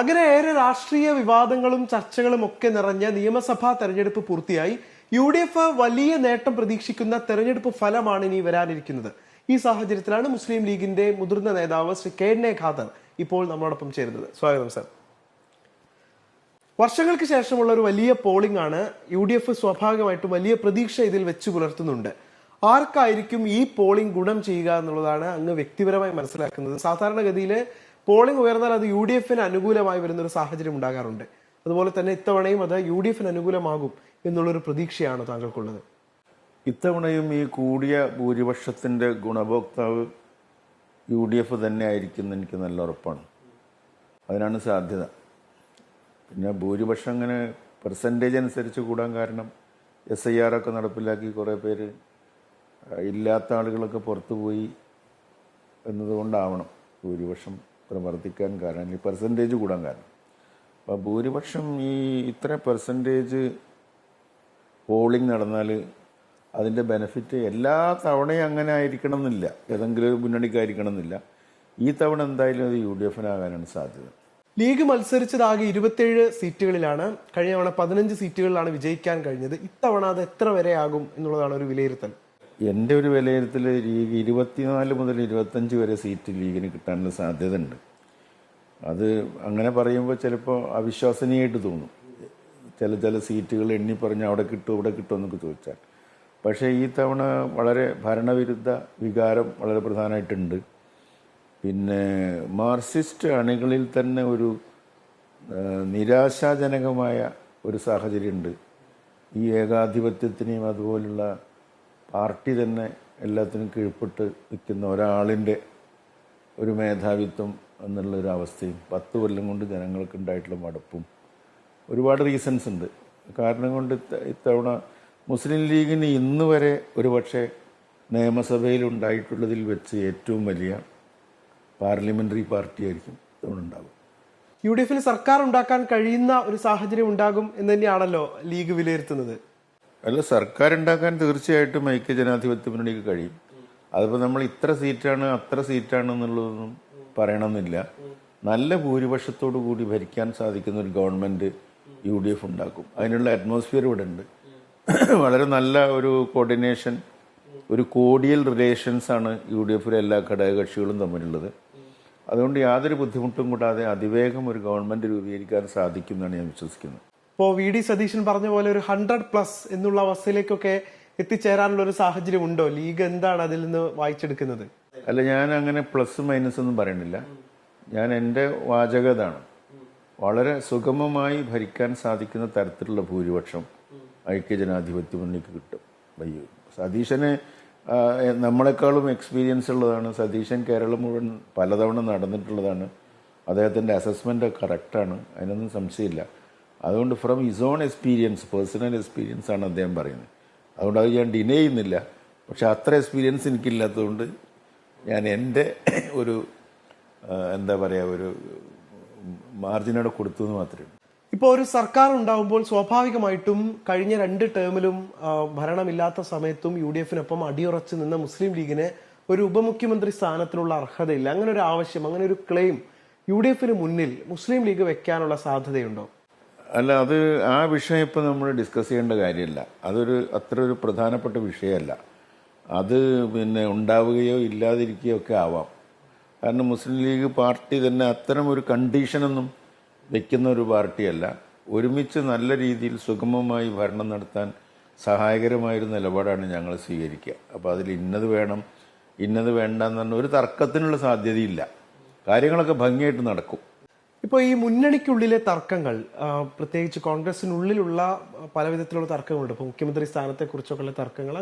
അങ്ങനെ ഏറെ രാഷ്ട്രീയ വിവാദങ്ങളും ചർച്ചകളും ഒക്കെ നിറഞ്ഞ നിയമസഭാ തെരഞ്ഞെടുപ്പ് പൂർത്തിയായി. UDF വലിയ നേട്ടം പ്രതീക്ഷിക്കുന്ന തെരഞ്ഞെടുപ്പ് ഫലമാണ് ഇനി വരാനിരിക്കുന്നത്. ഈ സാഹചര്യത്തിലാണ് മുസ്ലിം ലീഗിന്റെ മുതിർന്ന നേതാവ് ശ്രീ KN ഖാദർ ഇപ്പോൾ നമ്മളോടൊപ്പം ചേരുന്നത്. സ്വാഗതം സർ. വർഷങ്ങൾക്ക് ശേഷമുള്ള ഒരു വലിയ പോളിംഗ് ആണ്. UDF സ്വാഭാവികമായിട്ടും വലിയ പ്രതീക്ഷ ഇതിൽ വെച്ച് പുലർത്തുന്നുണ്ട്. ആർക്കായിരിക്കും ഈ പോളിംഗ് ഗുണം ചെയ്യുക എന്നുള്ളതാണ് അങ്ങ് വ്യക്തിപരമായി മനസ്സിലാക്കുന്നത്. സാധാരണഗതിയിൽ പോളിംഗ് ഉയർന്നാൽ അത് UDF അനുകൂലമായി വരുന്ന ഒരു സാഹചര്യം ഉണ്ടാകാറുണ്ട്. അതുപോലെ തന്നെ ഇത്തവണയും അത് UDF അനുകൂലമാകും എന്നുള്ളൊരു പ്രതീക്ഷയാണ് താങ്കൾക്കുള്ളത്? ഇത്തവണയും ഈ കൂടിയ ഭൂരിപക്ഷത്തിൻ്റെ ഗുണഭോക്താവ് UDF തന്നെ ആയിരിക്കും എന്ന് എനിക്ക് നല്ല ഉറപ്പാണ്. അതിനാണ് സാധ്യത. പിന്നെ ഭൂരിപക്ഷം അങ്ങനെ പെർസെൻറ്റേജ് അനുസരിച്ച് കൂടാൻ കാരണം SIR ഒക്കെ നടപ്പിലാക്കി കുറേ പേര് ഇല്ലാത്ത ആളുകളൊക്കെ പുറത്തു പോയി എന്നതുകൊണ്ടാവണം ഭൂരിപക്ഷം വർദ്ധിക്കാൻ കാരണം, ഈ പെർസെൻറ്റേജ് കൂടാൻ കാരണം. അപ്പോൾ ഭൂരിപക്ഷം ഈ ഇത്ര പെർസെൻറ്റേജ് പോളിംഗ് നടന്നാൽ അതിൻ്റെ ബെനിഫിറ്റ് എല്ലാ തവണയും അങ്ങനെ ആയിരിക്കണം എന്നില്ല, ഏതെങ്കിലും മുന്നണിക്കായിരിക്കണം എന്നില്ല. ഈ തവണ എന്തായാലും അത് UDF-നാകാനാണ് സാധ്യത. ലീഗ് മത്സരിച്ചതാകെ 27 സീറ്റുകളിലാണ്. കഴിഞ്ഞ തവണ 15 സീറ്റുകളിലാണ് വിജയിക്കാൻ കഴിഞ്ഞത്. ഇത്തവണ അത് എത്ര വരെ ആകും എന്നുള്ളതാണ് ഒരു വിലയിരുത്തൽ. എൻ്റെ ഒരു വിലയിരുത്തൽ ലീഗ് 24 മുതൽ 25 വരെ സീറ്റ് ലീഗിന് കിട്ടാനുള്ള സാധ്യത ഉണ്ട്. അത് അങ്ങനെ പറയുമ്പോൾ ചിലപ്പോൾ അവിശ്വസനീയമായിട്ട് തോന്നും. ചില സീറ്റുകൾ എണ്ണി പറഞ്ഞ് അവിടെ കിട്ടും ഇവിടെ കിട്ടും എന്നൊക്കെ ചോദിച്ചാൽ. പക്ഷേ ഈ തവണ വളരെ ഭരണവിരുദ്ധ വികാരം വളരെ പ്രധാനമായിട്ടുണ്ട്. പിന്നെ മാർക്സിസ്റ്റ് അണികളിൽ തന്നെ ഒരു നിരാശാജനകമായ ഒരു സാഹചര്യമുണ്ട്. ഈ ഏകാധിപത്യത്തിനെയും അതുപോലുള്ള പാർട്ടി തന്നെ എല്ലാത്തിനും കീഴ്പ്പെട്ട് നിൽക്കുന്ന ഒരാളിൻ്റെ ഒരു മേധാവിത്വം എന്നുള്ളൊരവസ്ഥയും 10 കൊല്ലം കൊണ്ട് ജനങ്ങൾക്ക് ഉണ്ടായിട്ടുള്ള മടുപ്പും ഒരുപാട് റീസൺസ് ഉണ്ട്. കാരണം കൊണ്ട് ഇത്തവണ മുസ്ലിം ലീഗിന് ഇന്ന് വരെ ഒരുപക്ഷെ നിയമസഭയിൽ ഉണ്ടായിട്ടുള്ളതിൽ വെച്ച് ഏറ്റവും വലിയ പാർലമെൻ്ററി പാർട്ടിയായിരിക്കും ഇത്തവണ ഉണ്ടാകും. UDF സർക്കാർ ഉണ്ടാക്കാൻ കഴിയുന്ന ഒരു സാഹചര്യം ഉണ്ടാകും എന്ന് തന്നെയാണല്ലോ ലീഗ് വിലയിരുത്തുന്നത്. അല്ല, സർക്കാർ ഉണ്ടാക്കാൻ തീർച്ചയായിട്ടും ഐക്യജനാധിപത്യ മുന്നണിക്ക് കഴിയും. അതിപ്പോൾ നമ്മൾ ഇത്ര സീറ്റാണ് അത്ര സീറ്റാണ് എന്നുള്ളതൊന്നും പറയണമെന്നില്ല. നല്ല ഭൂരിപക്ഷത്തോടു കൂടി ഭരിക്കാൻ സാധിക്കുന്ന ഒരു ഗവൺമെൻറ് UDF ഉണ്ടാക്കും. അതിനുള്ള അറ്റ്മോസ്ഫിയർ ഇവിടെ ഉണ്ട്. വളരെ നല്ല ഒരു കോർഡിനേഷൻ, ഒരു കോഡിയൽ റിലേഷൻസാണ് UDF-ലെ എല്ലാ ഘടകകക്ഷികളും തമ്മിലുള്ളത്. അതുകൊണ്ട് യാതൊരു ബുദ്ധിമുട്ടും കൂടാതെ അതിവേഗം ഒരു ഗവൺമെൻറ് രൂപീകരിക്കാൻ സാധിക്കും എന്നാണ് ഞാൻ വിശ്വസിക്കുന്നത്. ഇപ്പോൾ VD സതീശൻ പറഞ്ഞ പോലെ ഒരു 100+ എന്നുള്ള അവസ്ഥയിലേക്കൊക്കെ എത്തിച്ചേരാനുള്ള ഒരു സാഹചര്യം ഉണ്ടോ? ലീഗ് എന്താണ് അതിൽ നിന്ന് വായിച്ചെടുക്കുന്നത്? അല്ല, ഞാൻ അങ്ങനെ പ്ലസ് മൈനസ് ഒന്നും പറയണില്ല. ഞാൻ എൻ്റെ വാചകതാണ് വളരെ സുഗമമായി ഭരിക്കാൻ സാധിക്കുന്ന തരത്തിലുള്ള ഭൂരിപക്ഷം ഐക്യജനാധിപത്യ മുന്നണിക്ക് കിട്ടും. സതീശന് നമ്മളെക്കാളും എക്സ്പീരിയൻസ് ഉള്ളതാണ്. സതീശൻ കേരളം മുഴുവൻ പലതവണ നടന്നിട്ടുള്ളതാണ്. അദ്ദേഹത്തിൻ്റെ അസസ്മെൻ്റ് കറക്റ്റാണ്, അതിനൊന്നും സംശയമില്ല. അതുകൊണ്ട് from his own experience, personal experience ആണ് അദ്ദേഹം പറയുന്നത്. അതുകൊണ്ട് അത് ഞാൻ ഡിനേ ചെയ്യുന്നില്ല. പക്ഷെ അത്ര എക്സ്പീരിയൻസ് എനിക്കില്ലാത്തതുകൊണ്ട് ഞാൻ എൻ്റെ ഒരു എന്താ പറയുക, ഒരു മാർജിനോടെ കൊടുത്തു എന്ന് മാത്രമേ ഉള്ളൂ. ഇപ്പോൾ ഒരു സർക്കാർ ഉണ്ടാകുമ്പോൾ സ്വാഭാവികമായിട്ടും കഴിഞ്ഞ 2 ടേമിലും ഭരണമില്ലാത്ത സമയത്തും UDF-നൊപ്പം അടിയുറച്ച് നിന്ന മുസ്ലിം ലീഗിന് ഒരു ഉപമുഖ്യമന്ത്രി സ്ഥാനത്തിനുള്ള അർഹതയില്ല. അങ്ങനെ ഒരു ആവശ്യം, അങ്ങനെ ഒരു ക്ലെയിം UDF-ന് മുന്നിൽ മുസ്ലിം ലീഗ് വെക്കാനുള്ള സാധ്യതയുണ്ടോ? അല്ല, അത് ആ വിഷയം ഇപ്പം നമ്മൾ ഡിസ്കസ് ചെയ്യേണ്ട കാര്യമല്ല. അത്ര ഒരു പ്രധാനപ്പെട്ട വിഷയമല്ല. അത് പിന്നെ ഉണ്ടാവുകയോ ഇല്ലാതിരിക്കുകയോ ഒക്കെ ആവാം. കാരണം മുസ്ലിം ലീഗ് പാർട്ടി തന്നെ അത്തരം ഒരു കണ്ടീഷനൊന്നും വെക്കുന്ന ഒരു പാർട്ടിയല്ല. ഒരുമിച്ച് നല്ല രീതിയിൽ സുഗമമായി ഭരണം നടത്താൻ സഹായകരമായൊരു നിലപാടാണ് ഞങ്ങൾ സ്വീകരിക്കുക. അപ്പോൾ അതിൽ ഇന്നത് വേണം ഇന്നത് വേണ്ട എന്ന് പറഞ്ഞ ഒരു തർക്കത്തിനുള്ള സാധ്യതയില്ല. കാര്യങ്ങളൊക്കെ ഭംഗിയായിട്ട് നടക്കും. ഇപ്പോൾ ഈ മുന്നണിക്കുള്ളിലെ തർക്കങ്ങൾ, പ്രത്യേകിച്ച് കോൺഗ്രസിനുള്ളിലുള്ള പല വിധത്തിലുള്ള തർക്കങ്ങളുണ്ട്. ഇപ്പോൾ മുഖ്യമന്ത്രി സ്ഥാനത്തെക്കുറിച്ചൊക്കെയുള്ള തർക്കങ്ങൾ,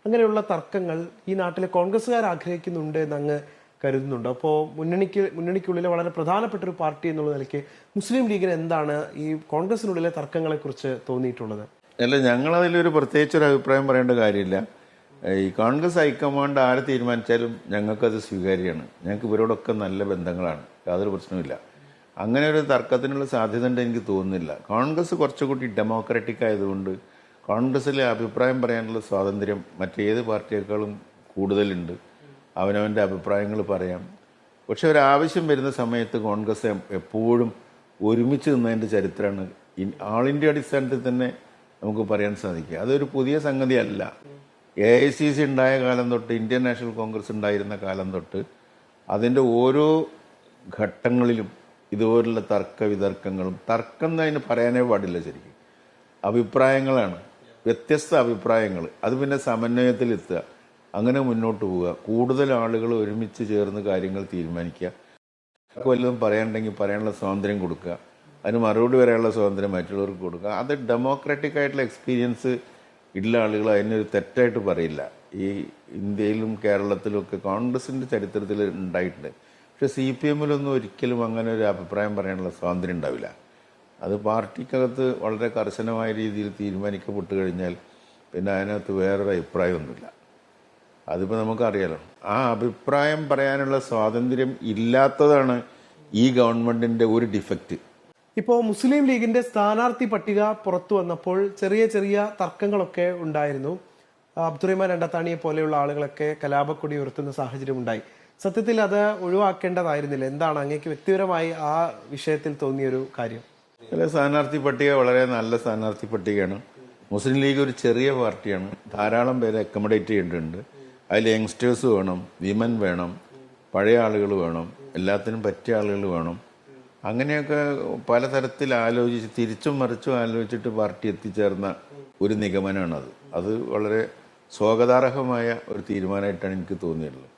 അങ്ങനെയുള്ള തർക്കങ്ങൾ ഈ നാട്ടിലെ കോൺഗ്രസ്സുകാർ ആഗ്രഹിക്കുന്നുണ്ട് എന്നങ്ങ് കരുതുന്നുണ്ട്. അപ്പോൾ മുന്നണിക്കുള്ളിലെ വളരെ പ്രധാനപ്പെട്ട ഒരു പാർട്ടി എന്നുള്ള നിലയ്ക്ക് മുസ്ലിം ലീഗിന് എന്താണ് ഈ കോൺഗ്രസിനുള്ളിലെ തർക്കങ്ങളെക്കുറിച്ച് തോന്നിയിട്ടുള്ളത്? അല്ല, ഞങ്ങളതിലൊരു പ്രത്യേകിച്ചൊരു അഭിപ്രായം പറയേണ്ട കാര്യമില്ല. ഈ കോൺഗ്രസ് ഹൈക്കമാൻഡ് ആരെ തീരുമാനിച്ചാലും ഞങ്ങൾക്കത് സ്വീകാര്യമാണ്. ഞങ്ങൾക്ക് ഇവരോടൊക്കെ നല്ല ബന്ധങ്ങളാണ്, യാതൊരു പ്രശ്നവുമില്ല. അങ്ങനെ ഒരു തർക്കത്തിനുള്ള സാധ്യത ഉണ്ട് എനിക്ക് തോന്നുന്നില്ല. കോൺഗ്രസ് കുറച്ചുകൂടി ഡെമോക്രാറ്റിക് ആയതുകൊണ്ട് കോൺഗ്രസ്സിലെ അഭിപ്രായം പറയാനുള്ള സ്വാതന്ത്ര്യം മറ്റേത് പാർട്ടിയേക്കാളും കൂടുതലുണ്ട്. അവനവൻ്റെ അഭിപ്രായങ്ങൾ പറയാം. പക്ഷെ ഒരാവശ്യം വരുന്ന സമയത്ത് കോൺഗ്രസ് എപ്പോഴും ഒരുമിച്ച് നിന്നതിൻ്റെ ചരിത്രമാണ് ആൾ ഇന്ത്യ അടിസ്ഥാനത്തിൽ തന്നെ നമുക്ക് പറയാൻ സാധിക്കുക. അതൊരു പുതിയ സംഗതിയല്ല. AICC ഉണ്ടായ കാലം തൊട്ട്, ഇന്ത്യൻ നാഷണൽ കോൺഗ്രസ് ഉണ്ടായിരുന്ന കാലം തൊട്ട് അതിൻ്റെ ഓരോ ഘട്ടങ്ങളിലും ഇതുപോലുള്ള തർക്ക വിതർക്കങ്ങളും, തർക്കം എന്ന് അതിന് പറയാനേ പാടില്ല, ശരിക്കും അഭിപ്രായങ്ങളാണ്, വ്യത്യസ്ത അഭിപ്രായങ്ങൾ. അത് പിന്നെ സമന്വയത്തിലെത്തുക, അങ്ങനെ മുന്നോട്ട് പോവുക, കൂടുതൽ ആളുകൾ ഒരുമിച്ച് ചേർന്ന് കാര്യങ്ങൾ തീരുമാനിക്കുക, വല്ലതും പറയാനുണ്ടെങ്കിൽ പറയാനുള്ള സ്വാതന്ത്ര്യം കൊടുക്കുക, അതിന് മറുപടി വരാനുള്ള സ്വാതന്ത്ര്യം മറ്റുള്ളവർക്ക് കൊടുക്കുക. അത് ഡെമോക്രാറ്റിക് ആയിട്ടുള്ള എക്സ്പീരിയൻസ് ഉള്ള ആളുകൾ അതിനൊരു തെറ്റായിട്ട് പറയില്ല. ഈ ഇന്ത്യയിലും കേരളത്തിലും ഒക്കെ കോൺഗ്രസിൻ്റെ ചരിത്രത്തിൽ ഉണ്ടായിട്ടുണ്ട്. പക്ഷെ CPM-ലൊന്നും ഒരിക്കലും അങ്ങനെ ഒരു അഭിപ്രായം പറയാനുള്ള സ്വാതന്ത്ര്യം ഉണ്ടാവില്ല. അത് പാർട്ടിക്കകത്ത് വളരെ കർശനമായ രീതിയിൽ തീരുമാനിക്കപ്പെട്ട് കഴിഞ്ഞാൽ പിന്നെ അതിനകത്ത് വേറൊരു അഭിപ്രായമൊന്നുമില്ല. അതിപ്പോൾ നമുക്കറിയാലോ. ആ അഭിപ്രായം പറയാനുള്ള സ്വാതന്ത്ര്യം ഇല്ലാത്തതാണ് ഈ ഗവൺമെൻറ്റിൻ്റെ ഒരു ഡിഫക്റ്റ്. ഇപ്പോൾ മുസ്ലിം ലീഗിന്റെ സ്ഥാനാർത്ഥി പട്ടിക പുറത്തു വന്നപ്പോൾ ചെറിയ ചെറിയ തർക്കങ്ങളൊക്കെ ഉണ്ടായിരുന്നു. അബ്ദുറഹ്മാൻ രണ്ടത്താണിയെ പോലെയുള്ള ആളുകളൊക്കെ കലാപക്കൊടി ഉയർത്തുന്ന സാഹചര്യം ഉണ്ടായി. സത്യത്തിൽ അത് ഒഴിവാക്കേണ്ടതായിരുന്നില്ല. എന്താണ് അങ്ങേക്ക് വ്യക്തിപരമായി ആ വിഷയത്തിൽ തോന്നിയൊരു കാര്യം? അല്ല, സ്ഥാനാർത്ഥി പട്ടിക വളരെ നല്ല സ്ഥാനാർത്ഥി പട്ടികയാണ്. മുസ്ലിം ലീഗ് ഒരു ചെറിയ പാർട്ടിയാണ്. ധാരാളം പേരെ അക്കോമഡേറ്റ് ചെയ്യേണ്ടതുണ്ട്. അതിൽ യങ്സ്റ്റേഴ്സ് വേണം, വിമൻ വേണം, പഴയ ആളുകൾ വേണം, എല്ലാത്തിനും പറ്റിയ ആളുകൾ വേണം. അങ്ങനെയൊക്കെ പലതരത്തിൽ ആലോചിച്ച് തിരിച്ചും മറിച്ചും ആലോചിച്ചിട്ട് പാർട്ടി എത്തിച്ചേർന്ന ഒരു നിഗമനമാണത്. അത് വളരെ സ്വാഗതാർഹമായ ഒരു തീരുമാനമായിട്ടാണ് എനിക്ക് തോന്നിയിട്ടുള്ളത്.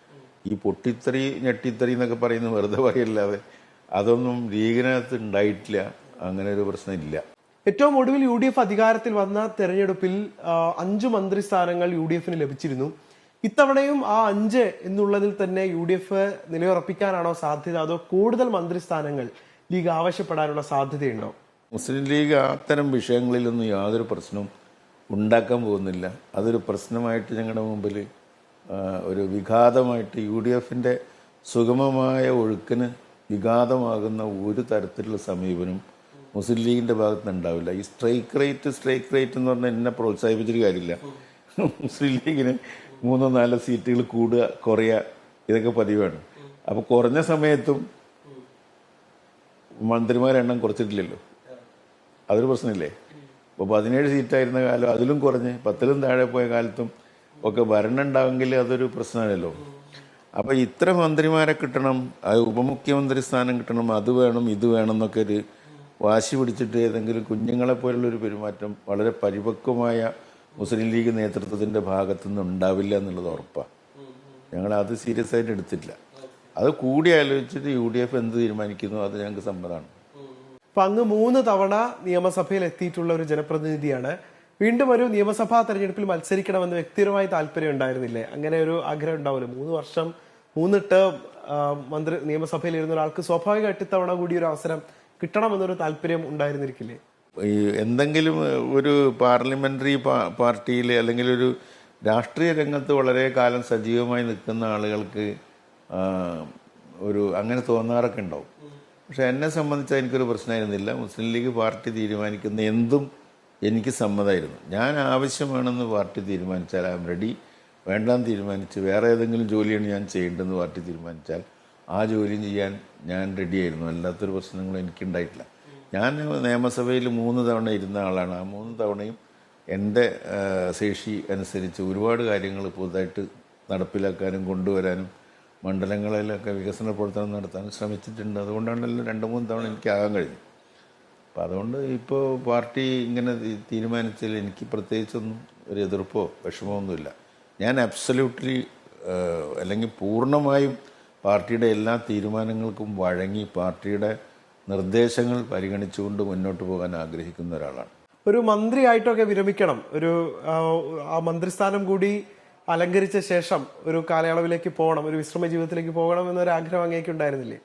ഈ പൊട്ടിത്തെറി ഞെട്ടിത്തെറി എന്നൊക്കെ പറയുന്നത് വെറുതെ പറയല്ലാതെ അതൊന്നും ലീഗിനകത്ത് ഉണ്ടായിട്ടില്ല. അങ്ങനെ ഒരു പ്രശ്നമില്ല. ഏറ്റവും ഒടുവിൽ UDF അധികാരത്തിൽ വന്ന തെരഞ്ഞെടുപ്പിൽ 5 മന്ത്രിസ്ഥാനങ്ങൾ UDF-ന് ലഭിച്ചിരുന്നു. ഇത്തവണയും ആ 5 എന്നുള്ളതിൽ തന്നെ UDF നിലയുറപ്പിക്കാനാണോ സാധ്യത, അതോ കൂടുതൽ മന്ത്രിസ്ഥാനങ്ങൾ ലീഗ് ആവശ്യപ്പെടാനുള്ള സാധ്യതയുണ്ടോ? മുസ്ലിം ലീഗ് അത്തരം വിഷയങ്ങളിലൊന്നും യാതൊരു പ്രശ്നവും ഉണ്ടാക്കാൻ പോകുന്നില്ല. അതൊരു പ്രശ്നമായിട്ട് ഞങ്ങളുടെ മുമ്പിൽ ഒരു വിഘാതമായിട്ട് UDF-ന്റെ സുഗമമായ ഒഴുക്കിന് വിഘാതമാകുന്ന ഒരു തരത്തിലുള്ള സമീപനം മുസ്ലിം ലീഗിൻ്റെ ഭാഗത്ത് ഉണ്ടാവില്ല. ഈ സ്ട്രൈക്ക് റേറ്റ് എന്ന് പറഞ്ഞാൽ എന്നെ പ്രോത്സാഹിപ്പിച്ചൊരു കാര്യമില്ല. മുസ്ലിം ലീഗിന് 3-4 സീറ്റുകൾ കൂടുക കുറയുക ഇതൊക്കെ പതിവാണ്. അപ്പോൾ കുറഞ്ഞ സമയത്തും മന്ത്രിമാരുടെ എണ്ണം കുറച്ചിട്ടില്ലല്ലോ, അതൊരു പ്രശ്നമില്ലേ? അപ്പോൾ 17 സീറ്റായിരുന്ന കാലം അതിലും കുറഞ്ഞ് 10-ലും താഴെ പോയ കാലത്തും ഒക്കെ ഭരണം ഉണ്ടാവെങ്കിൽ അതൊരു പ്രശ്നമല്ലല്ലോ. അപ്പോൾ ഇത്ര മന്ത്രിമാരെ കിട്ടണം, അത് ഉപമുഖ്യമന്ത്രി സ്ഥാനം കിട്ടണം, അത് വേണം ഇത് വേണം എന്നൊക്കെ ഒരു വാശി പിടിച്ചിട്ട് ഏതെങ്കിലും കുഞ്ഞുങ്ങളെപ്പോലുള്ളൊരു പെരുമാറ്റം വളരെ പരിപക്വമായ മുസ്ലിം ലീഗ് നേതൃത്വത്തിൻ്റെ ഭാഗത്തുനിന്ന് ഉണ്ടാവില്ല എന്നുള്ളത് ഉറപ്പാണ്. ഞങ്ങളത് സീരിയസ് ആയിട്ട് എടുത്തിട്ടില്ല. അത് കൂടി ആലോചിച്ചിട്ട് UDF എന്ത് തീരുമാനിക്കുന്നു അത് ഞങ്ങൾക്ക് സമ്മതമാണ്. അപ്പൊ അങ്ങ് 3 തവണ നിയമസഭയിൽ എത്തിയിട്ടുള്ള ഒരു ജനപ്രതിനിധിയാണ്. വീണ്ടും ഒരു നിയമസഭാ തെരഞ്ഞെടുപ്പിൽ മത്സരിക്കണമെന്ന് വ്യക്തിപരമായി താല്പര്യം ഉണ്ടായിരുന്നില്ലേ? അങ്ങനെ ഒരു ആഗ്രഹം ഉണ്ടാവില്ല. 3 വർഷം 3 ടേം നിയമസഭയിൽ ഇരുന്ന ഒരാൾക്ക് സ്വാഭാവികമായിട്ട് ഇത്തവണ കൂടി ഒരു അവസരം കിട്ടണമെന്നൊരു താല്പര്യം ഉണ്ടായിരുന്നിരിക്കില്ലേ? ഈ എന്തെങ്കിലും ഒരു പാർലമെന്ററി പാർട്ടിയിൽ അല്ലെങ്കിൽ ഒരു രാഷ്ട്രീയ രംഗത്ത് വളരെ കാലം സജീവമായി നിൽക്കുന്ന ആളുകൾക്ക് ഒരു അങ്ങനെ തോന്നാറൊക്കെ ഉണ്ടാവും. പക്ഷെ എന്നെ സംബന്ധിച്ച് എനിക്കൊരു പ്രശ്നമായിരുന്നില്ല. മുസ്ലിം ലീഗ് പാർട്ടി തീരുമാനിക്കുന്ന എന്തും എനിക്ക് സമ്മതമായിരുന്നു. ഞാൻ ആവശ്യമാണെന്ന് പാർട്ടി തീരുമാനിച്ചാൽ ഐ എം റെഡി. വേണ്ടാന്ന് തീരുമാനിച്ച് വേറെ ഏതെങ്കിലും ജോലിയാണ് ഞാൻ ചെയ്യേണ്ടതെന്ന് പാർട്ടി തീരുമാനിച്ചാൽ ആ ജോലിയും ചെയ്യാൻ ഞാൻ റെഡിയായിരുന്നു. അല്ലാത്തൊരു പ്രശ്നങ്ങളും എനിക്കുണ്ടായിട്ടില്ല. ഞാൻ നിയമസഭയിൽ 3 തവണ ഇരുന്ന ആളാണ്. ആ 3 തവണയും എൻ്റെ ശേഷി അനുസരിച്ച് ഒരുപാട് കാര്യങ്ങൾ പുതുതായിട്ട് നടപ്പിലാക്കാനും കൊണ്ടുവരാനും മണ്ഡലങ്ങളിലൊക്കെ വികസന പ്രവർത്തനം നടത്താനും ശ്രമിച്ചിട്ടുണ്ട്. അതുകൊണ്ടാണല്ലോ 2-3 തവണ എനിക്കാകാൻ കഴിഞ്ഞു. അപ്പം അതുകൊണ്ട് ഇപ്പോൾ പാർട്ടി ഇങ്ങനെ തീരുമാനിച്ചതിൽ എനിക്ക് പ്രത്യേകിച്ചൊന്നും ഒരു എതിർപ്പോ വിഷമമൊന്നുമില്ല. ഞാൻ അബ്സല്യൂട്ട്ലി അല്ലെങ്കിൽ പൂർണ്ണമായും പാർട്ടിയുടെ എല്ലാ തീരുമാനങ്ങൾക്കും വഴങ്ങി പാർട്ടിയുടെ നിർദ്ദേശങ്ങൾ പരിഗണിച്ചുകൊണ്ട് മുന്നോട്ട് പോകാൻ ആഗ്രഹിക്കുന്ന ഒരാളാണ്. ഒരു മന്ത്രിയായിട്ടൊക്കെ വിരമിക്കണം, ഒരു ആ മന്ത്രിസ്ഥാനം കൂടി അലങ്കരിച്ച ശേഷം ഒരു കാലയളവിലേക്ക് പോകണം, ഒരു വിശ്രമ ജീവിതത്തിലേക്ക് പോകണം എന്നൊരു ആഗ്രഹം അങ്ങേക്ക് ഉണ്ടായിരുന്നില്ലേ?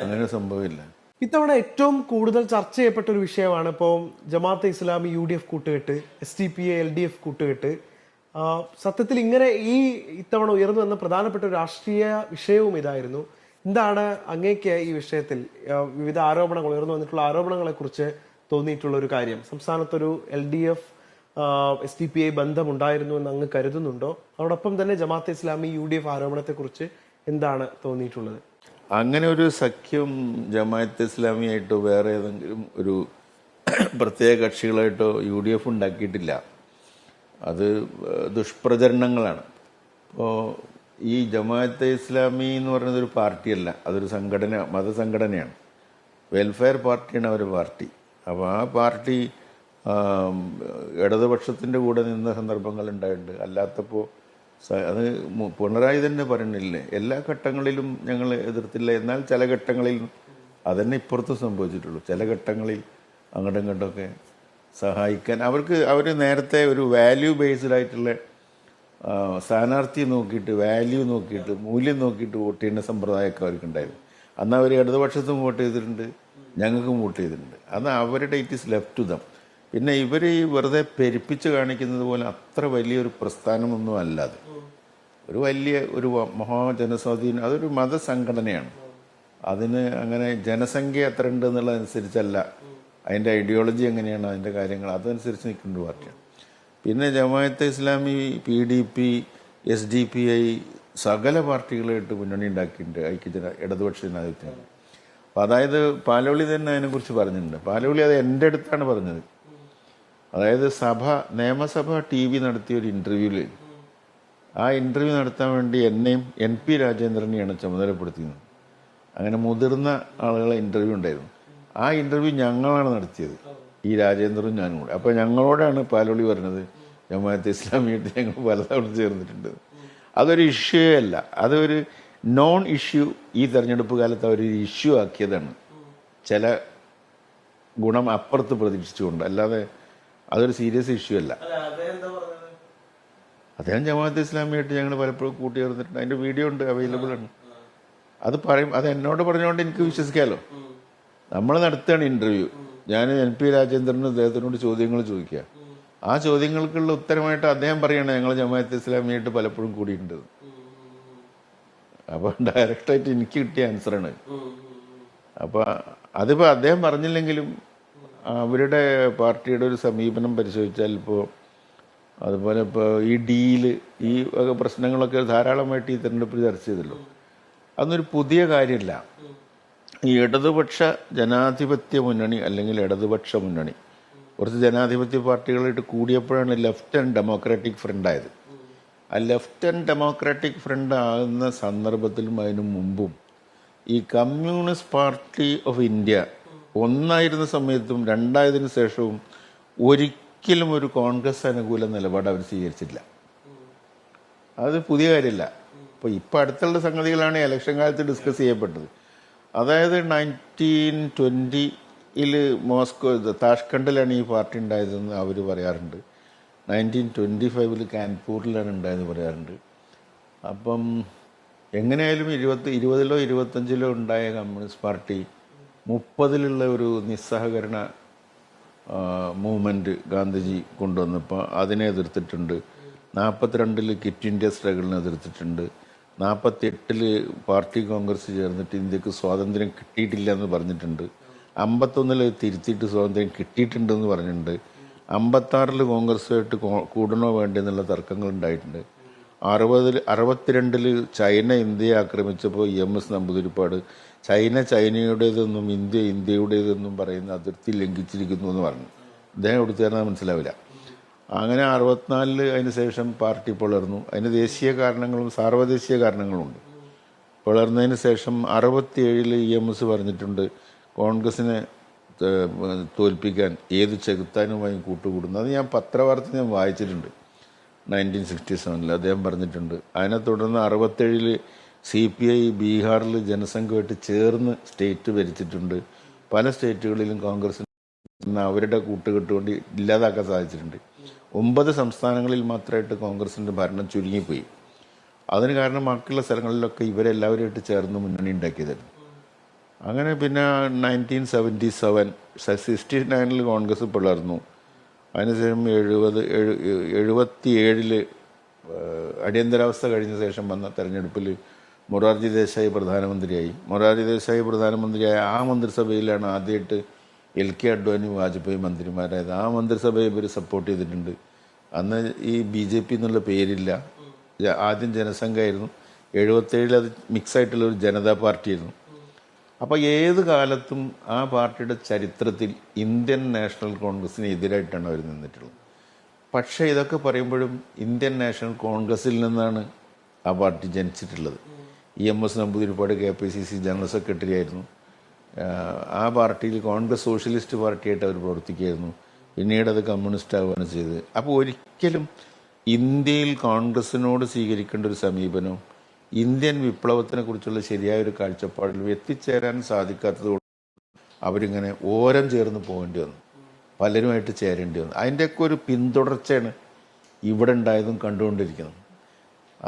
അങ്ങനെ സംഭവമില്ല. ഇത്തവണ ഏറ്റവും കൂടുതൽ ചർച്ച ചെയ്യപ്പെട്ട ഒരു വിഷയമാണ് ഇപ്പോൾ ജമാഅത്തെ ഇസ്ലാമി UDF കൂട്ടുകെട്ട്, SDPA LDF കൂട്ടുകെട്ട്. സത്യത്തിൽ ഇങ്ങനെ ഇത്തവണ ഉയർന്നു വന്ന പ്രധാനപ്പെട്ട ഒരു രാഷ്ട്രീയ വിഷയവും ഇതായിരുന്നു. എന്താണ് അങ്ങേക്ക് ഈ വിഷയത്തിൽ വിവിധ ആരോപണങ്ങൾ ഉയർന്നു വന്നിട്ടുള്ള ആരോപണങ്ങളെ കുറിച്ച് തോന്നിയിട്ടുള്ള ഒരു കാര്യം? സംസ്ഥാനത്തൊരു LDF SDPA ബന്ധമുണ്ടായിരുന്നു എന്ന് അങ്ങ് കരുതുന്നുണ്ടോ? അതോടൊപ്പം തന്നെ ജമാഅത്തെ ഇസ്ലാമി UDF ആരോപണത്തെ കുറിച്ച് എന്താണ് തോന്നിയിട്ടുള്ളത്? അങ്ങനെ ഒരു സഖ്യം ജമാഅത്ത് ഇസ്ലാമിയായിട്ടോ വേറെ ഏതെങ്കിലും ഒരു പ്രത്യേക കക്ഷികളായിട്ടോ UDF ഉണ്ടാക്കിയിട്ടില്ല. അത് ദുഷ്പ്രചരണങ്ങളാണ്. ഇപ്പോൾ ഈ ജമാഅത്തെ ഇസ്ലാമി എന്ന് പറയുന്നത് ഒരു പാർട്ടിയല്ല, അതൊരു സംഘടന, മതസംഘടനയാണ്. വെൽഫെയർ പാർട്ടിയാണ് അവരുടെ പാർട്ടി. അപ്പോൾ ആ പാർട്ടി ഇടതുപക്ഷത്തിൻ്റെ കൂടെ നിന്ന സന്ദർഭങ്ങൾ ഉണ്ടായിട്ടുണ്ട്. അല്ലാത്തപ്പോൾ അത് പിണറായി തന്നെ പറയണില്ലേ, എല്ലാ ഘട്ടങ്ങളിലും ഞങ്ങൾ എതിർത്തില്ല, എന്നാൽ ചില ഘട്ടങ്ങളിൽ അതന്നെ ഇപ്പുറത്തും സംഭവിച്ചിട്ടുള്ളൂ. ചില ഘട്ടങ്ങളിൽ അങ്ങോട്ടും ഇങ്ങോട്ടൊക്കെ സഹായിക്കാൻ അവർ നേരത്തെ ഒരു വാല്യൂ ബേസ്ഡ് ആയിട്ടുള്ള സ്ഥാനാർത്ഥിയെ നോക്കിയിട്ട് വാല്യൂ നോക്കിയിട്ട് മൂല്യം നോക്കിയിട്ട് വോട്ട് ചെയ്യുന്ന സമ്പ്രദായമൊക്കെ അവർക്കുണ്ടായിരുന്നു. അന്ന് അവർ ഇടതുപക്ഷത്തും വോട്ട് ചെയ്തിട്ടുണ്ട്, ഞങ്ങൾക്കും വോട്ട് ചെയ്തിട്ടുണ്ട്. അന്ന് അവരുടെ it is left to them. പിന്നെ ഇവർ ഈ വെറുതെ പെരുപ്പിച്ച് കാണിക്കുന്നത് പോലെ അത്ര വലിയൊരു പ്രസ്ഥാനമൊന്നും അല്ലാതെ ഒരു വലിയ ഒരു മഹാജനസ്വാധീനം, അതൊരു മതസംഘടനയാണ്. അതിന് അങ്ങനെ ജനസംഖ്യ എത്ര ഉണ്ട് എന്നുള്ളതനുസരിച്ചല്ല, അതിൻ്റെ ഐഡിയോളജി എങ്ങനെയാണ്, അതിൻ്റെ കാര്യങ്ങൾ അതനുസരിച്ച് നിൽക്കുന്ന പാർട്ടിയാണ്. പിന്നെ ജമാഅത്തെ ഇസ്ലാമി, PDP, SDPI സകല പാർട്ടികളായിട്ട് മുന്നണി ഉണ്ടാക്കിയിട്ടുണ്ട് ഇടതുപക്ഷ ജനാധിപത്യം. അപ്പം അതായത് പാലോളി തന്നെ അതിനെക്കുറിച്ച് പറഞ്ഞിട്ടുണ്ട്. പാലോളി അത് എൻ്റെ അടുത്താണ് പറഞ്ഞത്. അതായത് നിയമസഭ TV നടത്തിയ ഒരു ഇൻ്റർവ്യൂവിൽ, ആ ഇൻ്റർവ്യൂ നടത്താൻ വേണ്ടി എന്നെയും NP രാജേന്ദ്രനെയാണ് ചുമതലപ്പെടുത്തിയത്. അങ്ങനെ മുതിർന്ന ആളുകളെ ഇൻ്റർവ്യൂ ഉണ്ടായിരുന്നു. ആ ഇൻ്റർവ്യൂ ഞങ്ങളാണ് നടത്തിയത്, ഈ രാജേന്ദ്രനും ഞാനും കൂടെ. അപ്പോൾ ഞങ്ങളോടാണ് പാലോളി പറഞ്ഞത് ജമാഅത്തെ ഇസ്ലാമിയായിട്ട് ഞങ്ങൾ പലതവണ ചേർന്നിട്ടുണ്ട്. അതൊരു ഇഷ്യൂ അല്ല, അതൊരു നോൺ ഇഷ്യൂ. ഈ തെരഞ്ഞെടുപ്പ് കാലത്ത് അവർ ഇഷ്യൂ ആക്കിയതാണ്, ചില ഗുണം അപ്പുറത്ത് പ്രതീക്ഷിച്ചുകൊണ്ട്, അല്ലാതെ അതൊരു സീരിയസ് ഇഷ്യൂ അല്ല. അദ്ദേഹം ജമാഅത്തെ ഇസ്ലാമിയായിട്ട് ഞങ്ങൾ പലപ്പോഴും കൂട്ടിച്ചേർന്നിട്ടുണ്ട്. അതിൻ്റെ വീഡിയോ ഉണ്ട്, അവൈലബിൾ ആണ്. അത് അത് എന്നോട് പറഞ്ഞുകൊണ്ട് എനിക്ക് വിശ്വസിക്കാമല്ലോ. നമ്മൾ നടത്തുകയാണ് ഇൻ്റർവ്യൂ. ഞാൻ NP രാജേന്ദ്രനും അദ്ദേഹത്തിനോട് ചോദ്യങ്ങൾ ചോദിക്കുക. ആ ചോദ്യങ്ങൾക്കുള്ള ഉത്തരമായിട്ട് അദ്ദേഹം പറയണം ഞങ്ങൾ ജമാഅത്തെ ഇസ്ലാമിയായിട്ട് പലപ്പോഴും കൂടിയിട്ടുണ്ട്. അപ്പോൾ ഡയറക്റ്റായിട്ട് എനിക്ക് കിട്ടിയ ആൻസറാണ്. അപ്പോൾ അതിപ്പോൾ അദ്ദേഹം പറഞ്ഞില്ലെങ്കിലും അവരുടെ പാർട്ടിയുടെ ഒരു സമീപനം പരിശോധിച്ചാൽ ഇപ്പോൾ അതുപോലെ ഇപ്പോൾ ഈ ഡീല്, ഈ പ്രശ്നങ്ങളൊക്കെ ധാരാളമായിട്ട് ഈ തെരഞ്ഞെടുപ്പിൽ ചർച്ച ചെയ്തല്ലോ. അതൊന്നൊരു പുതിയ കാര്യമല്ല. ഈ ഇടതുപക്ഷ ജനാധിപത്യ മുന്നണി അല്ലെങ്കിൽ ഇടതുപക്ഷ മുന്നണി കുറച്ച് ജനാധിപത്യ പാർട്ടികളായിട്ട് കൂടിയപ്പോഴാണ് ലെഫ്റ്റ് ആൻഡ് ഡെമോക്രാറ്റിക് ഫ്രണ്ട് ആയത്. ആ ലെഫ്റ്റ് ആൻഡ് ഡെമോക്രാറ്റിക് ഫ്രണ്ട് ആകുന്ന സന്ദർഭത്തിലും അതിനു മുമ്പും ഈ കമ്മ്യൂണിസ്റ്റ് പാർട്ടി ഓഫ് ഇന്ത്യ ഒന്നായിരുന്ന സമയത്തും രണ്ടായതിനു ശേഷവും ഒരിക്കലും ഒരു കോൺഗ്രസ് അനുകൂല നിലപാട് അവർ സ്വീകരിച്ചിട്ടില്ല. അത് പുതിയ കാര്യമില്ല. ഇപ്പോൾ അടുത്തുള്ള സംഗതികളാണ് ഇലക്ഷൻ കാലത്ത് ഡിസ്കസ് ചെയ്യപ്പെട്ടത്. അതായത് 1920 മോസ്കോ താഷ്കണ്ടിലാണ് ഈ പാർട്ടി ഉണ്ടായതെന്ന് അവർ പറയാറുണ്ട്. 1925 കാൻപൂരിലാണ് ഉണ്ടായതെന്ന് പറയാറുണ്ട്. അപ്പം എങ്ങനെയായാലും 20-ലോ 25-ലോ ഉണ്ടായ കമ്മ്യൂണിസ്റ്റ് പാർട്ടി 30-ലുള്ള ഒരു നിസ്സഹകരണ മൂവ്മെൻറ്റ് ഗാന്ധിജി കൊണ്ടുവന്നപ്പോൾ അതിനെ എതിർത്തിട്ടുണ്ട്. 42-ൽ ക്വിറ്റ് ഇന്ത്യ സ്ട്രഗിളിനെ എതിർത്തിട്ടുണ്ട്. 48-ൽ പാർട്ടി കോൺഗ്രസ് ചേർന്നിട്ട് ഇന്ത്യക്ക് സ്വാതന്ത്ര്യം കിട്ടിയിട്ടില്ല എന്ന് പറഞ്ഞിട്ടുണ്ട്. 51-ൽ തിരുത്തിയിട്ട് സ്വാതന്ത്ര്യം കിട്ടിയിട്ടുണ്ടെന്ന് പറഞ്ഞിട്ടുണ്ട്. 56-ൽ കോൺഗ്രസുമായിട്ട് കൂടണോ വേണ്ടെന്നുള്ള തർക്കങ്ങൾ ഉണ്ടായിട്ടുണ്ട്. 62-ൽ ചൈന ഇന്ത്യയെ ആക്രമിച്ചപ്പോൾ EMS നമ്പൂതിരിപ്പാട് ചൈനയുടേതെന്നും ഇന്ത്യ ഇന്ത്യയുടേതെന്നും പറയുന്ന അതിർത്തി ലംഘിച്ചിരിക്കുന്നു എന്ന് പറഞ്ഞു. അദ്ദേഹം എടുത്തുതരാൻ മനസ്സിലാവില്ല. അങ്ങനെ 64-ൽ അതിന് ശേഷം പാർട്ടി പിളർന്നു. അതിന് ദേശീയ കാരണങ്ങളും സാർവദേശീയ കാരണങ്ങളുമുണ്ട്. പിളർന്നതിന് ശേഷം 67-ൽ EMS പറഞ്ഞിട്ടുണ്ട് കോൺഗ്രസിനെ തോൽപ്പിക്കാൻ ഏത് ചെകുത്താനുമായും കൂട്ടുകൂടുന്നു. അത് ഞാൻ പത്രവാർത്ത ഞാൻ വായിച്ചിട്ടുണ്ട്. 1967-ൽ അദ്ദേഹം പറഞ്ഞിട്ടുണ്ട്. അതിനെ തുടർന്ന് 67-ൽ CPI ബീഹാറിൽ ജനസംഘമായിട്ട് ചേർന്ന് സ്റ്റേറ്റ് ഭരിച്ചിട്ടുണ്ട്. പല സ്റ്റേറ്റുകളിലും കോൺഗ്രസിന് അവരുടെ കൂട്ടുകെട്ടുകൊണ്ട് ഇല്ലാതാക്കാൻ സാധിച്ചിട്ടുണ്ട്. 9 സംസ്ഥാനങ്ങളിൽ മാത്രമായിട്ട് കോൺഗ്രസിൻ്റെ ഭരണം ചുരുങ്ങിപ്പോയി. അതിന് കാരണം ബാക്കിയുള്ള സ്ഥലങ്ങളിലൊക്കെ ഇവരെല്ലാവരുമായിട്ട് ചേർന്ന് മുന്നണി ഉണ്ടാക്കിയതായിരുന്നു. അങ്ങനെ പിന്നെ 1969-69-ൽ കോൺഗ്രസ് പിളർന്നു. അതിനുശേഷം 77-ൽ അടിയന്തരാവസ്ഥ കഴിഞ്ഞ ശേഷം വന്ന തെരഞ്ഞെടുപ്പിൽ മൊറാർജി ദേശായി പ്രധാനമന്ത്രിയായി. ആ മന്ത്രിസഭയിലാണ് ആദ്യമായിട്ട് LK അഡ്വാനി വാജ്പേയി മന്ത്രിമാരായത്. ആ മന്ത്രിസഭയെ ഇവർ സപ്പോർട്ട് ചെയ്തിട്ടുണ്ട്. അന്ന് ഈ BJP എന്നുള്ള പേരില്ല, ആദ്യം ജനസംഘമായിരുന്നു. 77 അത് മിക്സായിട്ടുള്ള ഒരു ജനതാ പാർട്ടിയായിരുന്നു. അപ്പോൾ ഏത് കാലത്തും ആ പാർട്ടിയുടെ ചരിത്രത്തിൽ ഇന്ത്യൻ നാഷണൽ കോൺഗ്രസിന് എതിരായിട്ടാണ് അവർ നിന്നിട്ടുള്ളത്. പക്ഷേ ഇതൊക്കെ പറയുമ്പോഴും ഇന്ത്യൻ നാഷണൽ കോൺഗ്രസിൽ നിന്നാണ് ആ പാർട്ടി ജനിച്ചിട്ടുള്ളത്. EMS Namboodiripad KPCC general secretary ആയിരുന്നു. ആ പാർട്ടിയിൽ കോൺഗ്രസ് സോഷ്യലിസ്റ്റ് പാർട്ടിയായിട്ട് അവർ പ്രവർത്തിക്കുകയായിരുന്നു. പിന്നീട് അത് കമ്മ്യൂണിസ്റ്റ് ആവുകയാണ് ചെയ്തത്. അപ്പോൾ ഒരിക്കലും ഇന്ത്യയിൽ കോൺഗ്രസിനോട് സ്വീകരിക്കേണ്ട ഒരു സമീപനം ഇന്ത്യൻ വിപ്ലവത്തിനെ കുറിച്ചുള്ള ശരിയായൊരു കാഴ്ചപ്പാടിൽ എത്തിച്ചേരാൻ സാധിക്കാത്തതുകൊണ്ട് അവരിങ്ങനെ ഓരം ചേർന്ന് പോകേണ്ടി വന്നു, പലരുമായിട്ട് ചേരേണ്ടി വന്നു. അതിൻ്റെയൊക്കെ ഒരു പിന്തുടർച്ചയാണ് ഇവിടെ ഉണ്ടായതും കണ്ടുകൊണ്ടിരിക്കുന്നത്.